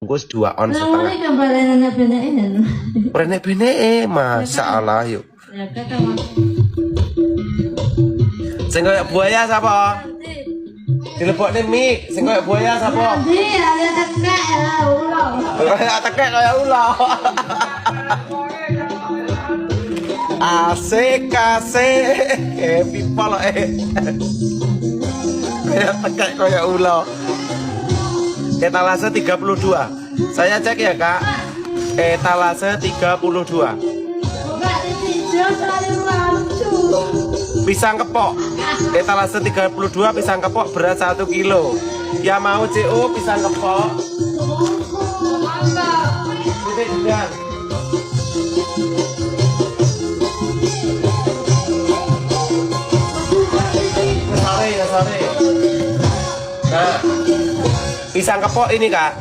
bungkus 2 ons setengah. Benek-benek masalah yuk. Sing koyo buaya sapa? Dilebokne mik, sing koyo buaya sapa? Tekek kaya ulo. Asik people kayak tekek kaya ulo. Etalase 32. Saya cek ya kak. Etalase 32. Pisang kepok. Etalase 32 pisang kepok berat 1 kilo. Ya mau CO pisang kepok. Titik jenjang. Sore. Nah, pisang kepok ini kak,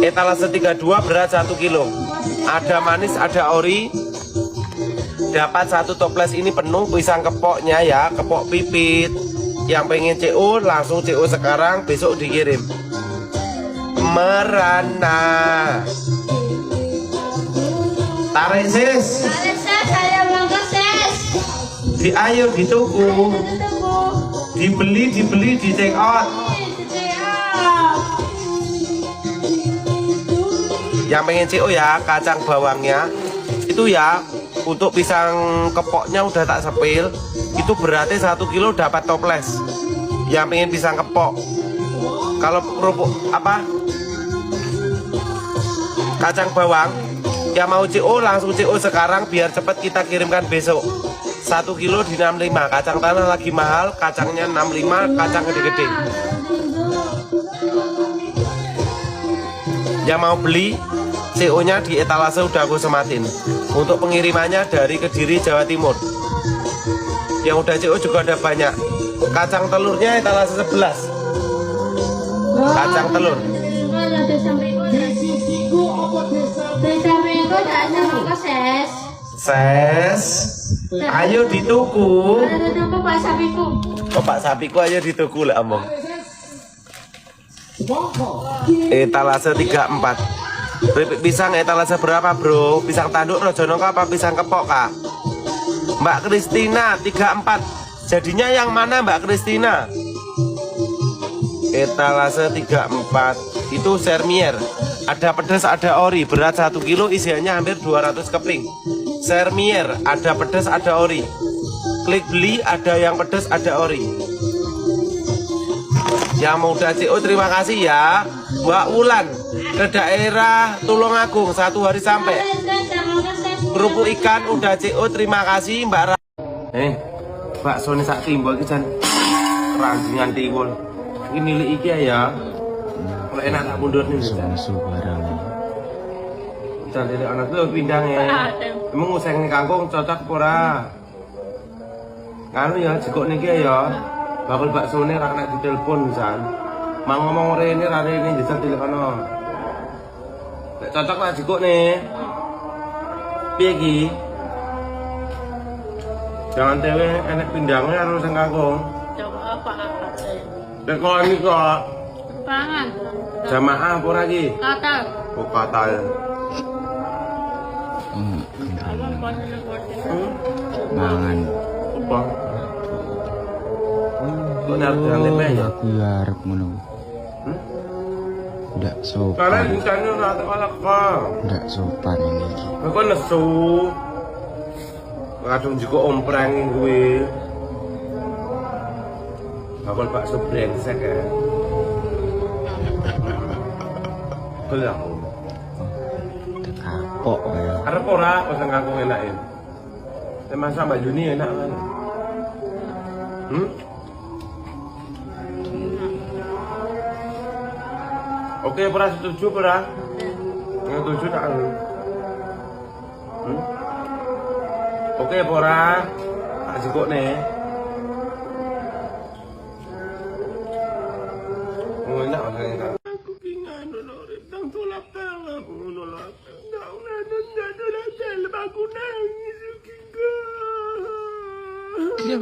etalase 32 berat 1 kilo. Ada manis, ada ori. Dapat 1 toples ini penuh pisang kepoknya ya, kepok pipit. Yang pengen CO langsung CO sekarang, besok dikirim. Merana. Tarik sis. Saya bangga sis. Di ayo di tuku. Dibeli di check out. Yang pengen CO ya, kacang bawangnya itu ya, untuk pisang kepoknya udah tak sepil. Itu berarti 1 kilo dapat toples. Yang pengen pisang kepok. Kalau kerupuk apa? Kacang bawang yang mau CO langsung CO sekarang biar cepet kita kirimkan besok. 1 kilo di 65. Kacang tanah lagi mahal, kacangnya 65, kacang gede-gede. Yang mau beli CO nya di etalase udah aku sematin. Untuk pengirimannya dari Kediri, Jawa Timur. Yang udah CO juga ada banyak. Kacang telurnya etalase 11. Kacang telur. Ses. Ayo dituku. Pak sapiku ayo dituku lah omong. Etalase 34. Pisang etalase berapa bro? Pisang tanduk Rojonongko apa pisang kepok kak? Mbak Kristina 34. Jadinya yang mana Mbak Kristina? Etalase 34. Itu sermier. Ada pedas ada ori. Berat 1 kilo isiannya hampir 200 keping. Sermier, ada pedas ada ori. Klik beli, ada yang pedas ada ori. Yang mau udah CO terima kasih ya. Mbak Wulan ke daerah Tulungagung 1 hari sampai. Kerupuk ikan udah CO terima kasih Mbak Ra. Bakso ini sak timbul iki jan ranjingan timbul. Ini milik iki ya. Kalau enak tak mundur nih Susu barang. Jangan dari anak tuh pindang ya. Emang nguseng kangkung cocok pura. Nganu ya, jekuk niki ya. Bakul bakso ini rak nek ditelepon misal. Mau ngomong rene jasa telepono. Nek cocok lah jekuk nih. Piye iki? Jangan tewe enek pindangnya harus sing kangkung. Coba apa? Nek kok ini kok Pangan. jamaah apa lagi? Katal. Oh katal. Mangan. Apa? Kok nyarap jalan tempe ya? Aku harap ngono. Ndak sopan. Kalian ikannya rata kalak kok. Ndak sopan ini. Kok nesu. Kadung juga ompreng gue. Bakal bakso brengsek ya. Gelap. Kapok ya. Arep ora kok kangkung enakin. Masak Mbak Juni enak kan? Oke, pernah setuju pernah? Yang setuju tak? Oke, pora. Tak cukup nih. Enak rasanya. Aku ingin nolak tang tolak tang aku nolak. Aku nangis Ya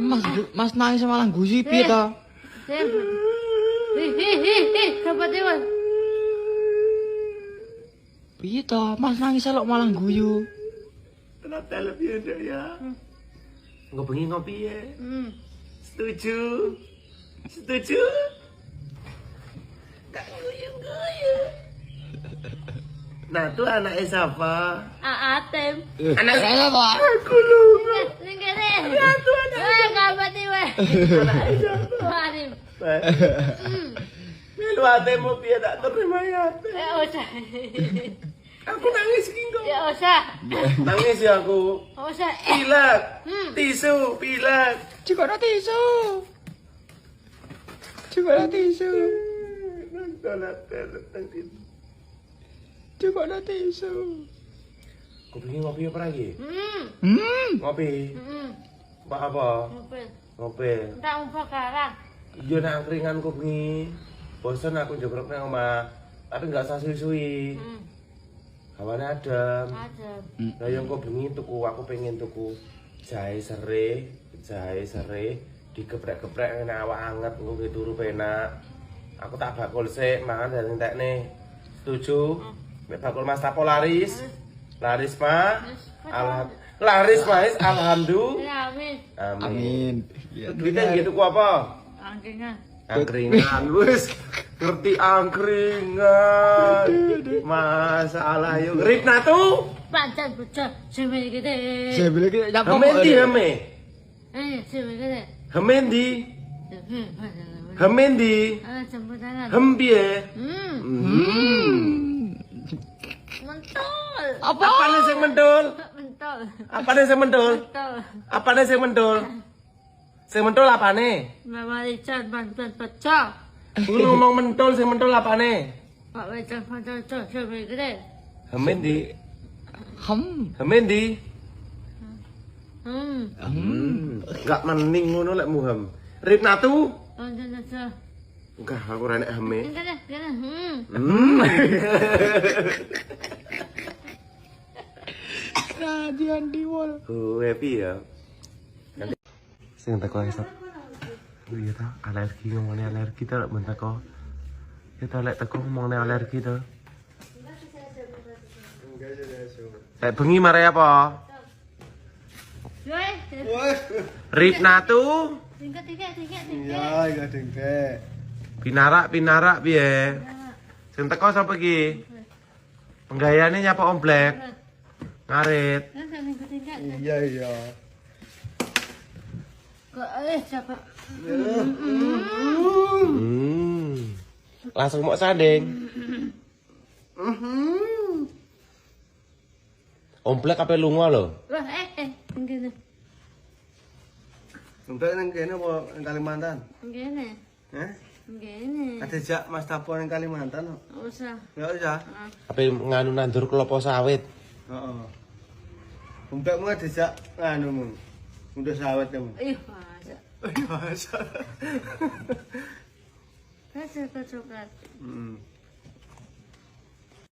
Mas nangis malah gusi piye to? Dapat dewan. Piye to? Mas nangis elok malah guyu. Kena telepon ya. Ngopi ngopi ya. Setuju. Setuju. Tak guyu-guyu. Nah, tuh anaknya siapa? Atem. Anak Saya Pak. aku lu. Ning kene. Nah, tuh anak. Wah, gabati weh. Anaknya siapa? Atem. Melu ate mau piye tak terima ya. Ya usah. Aku nangis ki kok. Ya usah. Nangis ya aku. Usah. Pilek. Tisu, pilek. Juga ada tisu. Juga ada tisu. Juga ada tisu. Kopi ngopi apa lagi? Hmm. Ngopi. Pak apa? Ngopi. Ngopi. Tak umpa karang. Iya nak angkringan kopi. Bosan aku jebrok nang omah. Tapi nggak usah suwi-suwi. Hawane adem. Adem. Lah yang kok bengi tuku aku pengen tuku jahe sere digeprek-geprek enak awak anget engko ge turu penak. Aku tak bakul sik mangan dari entekne. Setuju? Nek bakul Mas Tapo laris. Laris, Pak. Laris, Mas. Alhamdulillah. Ya amin. Amin. Ya, Duitnya gitu ku apa? Angkingan. Angkringan wis ngerti angkringan. Masalah yuk. Ripna tuh. Pancen bocah sing gede. Saya bilang kita nyapa. Hemendi heme. Sing gede. Hemendi. Hemendi. Jemput tangan. Hempie. Mentol. Apa nih sing mendol? Mentol. Apa nih sing mendol? Mentol. Apa nih sing mendol? Sing mendol apa nih? Mama Richard bantuan pecah. Ku ngomong mentol sing mendol apa nih? Pak Richard bantuan pecah sing gede. Hemendi. Hem. Hemendi. Enggak mending ngono lek muhem. Ripna tuh. Bantuan pecah. Enggak, aku renek heme. Gede. Radian diwal. Oh, happy ya. Sing teko esok. Iya ta, alergi ngomongnya alergi ta lek ben teko. Ya ta lek teko ngomongnya alergi ta. Lek bengi mare apa? Woi. Ripna tuh. Tingkat. Iya, iya dengke. Pinarak piye? Sing teko sapa iki? Penggayane nyapa Om Black. Ngarit. Iya, iya. Kok siapa? Langsung mau sanding. Om Black ape lunga lho? Wah, gini. Untuk nang kene apa nang Kalimantan? Gini. Heh? Gini. Ada jak Mas Tapo nang Kalimantan kok. Usah. Enggak usah. Ape nganu nandur kelapa sawit. Heeh. Umpekmu ada jak nganumu. Udah sawit kamu. Ih, masa. Masa. Kasih ke coklat. Heeh.